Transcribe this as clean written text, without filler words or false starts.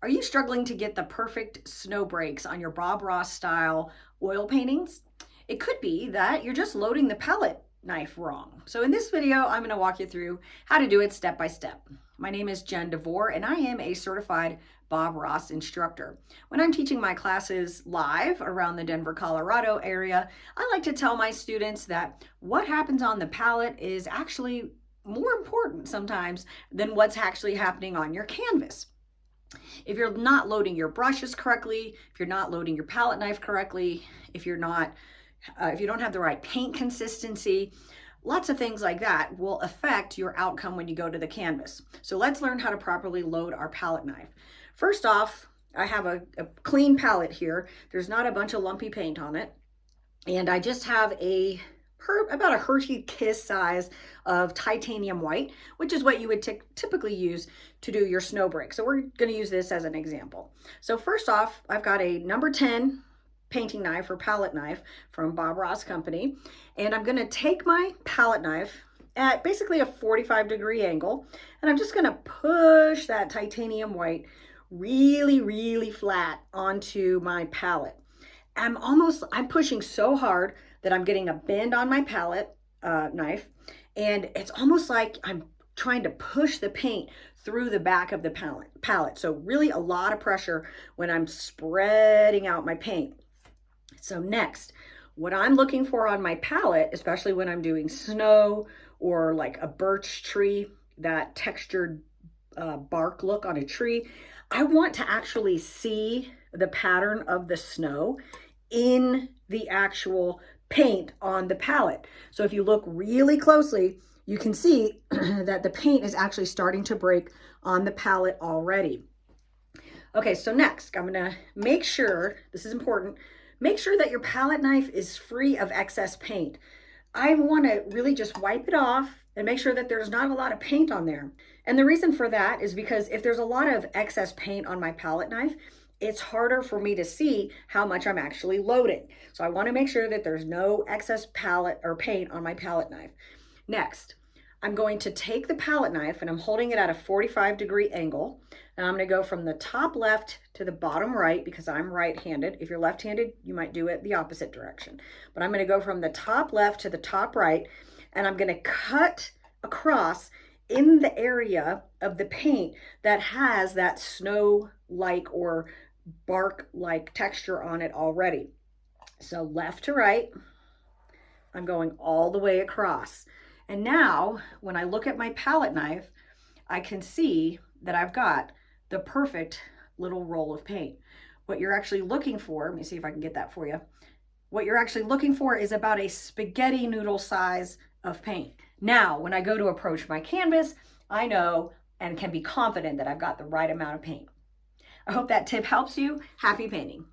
Are you struggling to get the perfect snow breaks on your Bob Ross style oil paintings? It could be that you're just loading the palette knife wrong. So in this video, I'm going to walk you through how to do it step by step. My name is Jen DeVore and I am a certified Bob Ross instructor. When I'm teaching my classes live around the Denver, Colorado area, I like to tell my students that what happens on the palette is actually more important sometimes than what's actually happening on your canvas. If you're not loading your brushes correctly, if you're not loading your palette knife correctly, if you don't have the right paint consistency, lots of things like that will affect your outcome when you go to the canvas. So let's learn how to properly load our palette knife. First off, I have a clean palette here. There's not a bunch of lumpy paint on it. And I just have about a Hershey Kiss size of titanium white, which is what you would typically use to do your snow break. So we're going to use this as an example. So first off, I've got a number 10 painting knife or palette knife from Bob Ross Company. And I'm going to take my palette knife at basically a 45-degree angle. And I'm just going to push that titanium white really, really flat onto my palette. I'm pushing so hard that I'm getting a bend on my palette knife, and it's almost like I'm trying to push the paint through the back of the palette. So really a lot of pressure when I'm spreading out my paint. So next, what I'm looking for on my palette, especially when I'm doing snow or like a birch tree, that textured bark look on a tree, I want to actually see the pattern of the snow in the actual paint on the palette. So if you look really closely, you can see that the paint is actually starting to break on the palette already. Okay, so next, I'm gonna make sure, this is important, make sure that your palette knife is free of excess paint. I wanna really just wipe it off and make sure that there's not a lot of paint on there. And the reason for that is because if there's a lot of excess paint on my palette knife, it's harder for me to see how much I'm actually loading. So I want to make sure that there's no excess palette or paint on my palette knife. Next, I'm going to take the palette knife and I'm holding it at a 45-degree angle. And I'm going to go from the top left to the bottom right because I'm right-handed. If you're left-handed, you might do it the opposite direction. But I'm going to go from the top left to the top right, and I'm going to cut across in the area of the paint that has that snow-like or bark-like texture on it already. So left to right, I'm going all the way across. And now when I look at my palette knife, I can see that I've got the perfect little roll of paint. What you're actually looking for, let me see if I can get that for you. What you're actually looking for is about a spaghetti noodle size of paint. Now, when I go to approach my canvas, I know and can be confident that I've got the right amount of paint. I hope that tip helps you. Happy painting.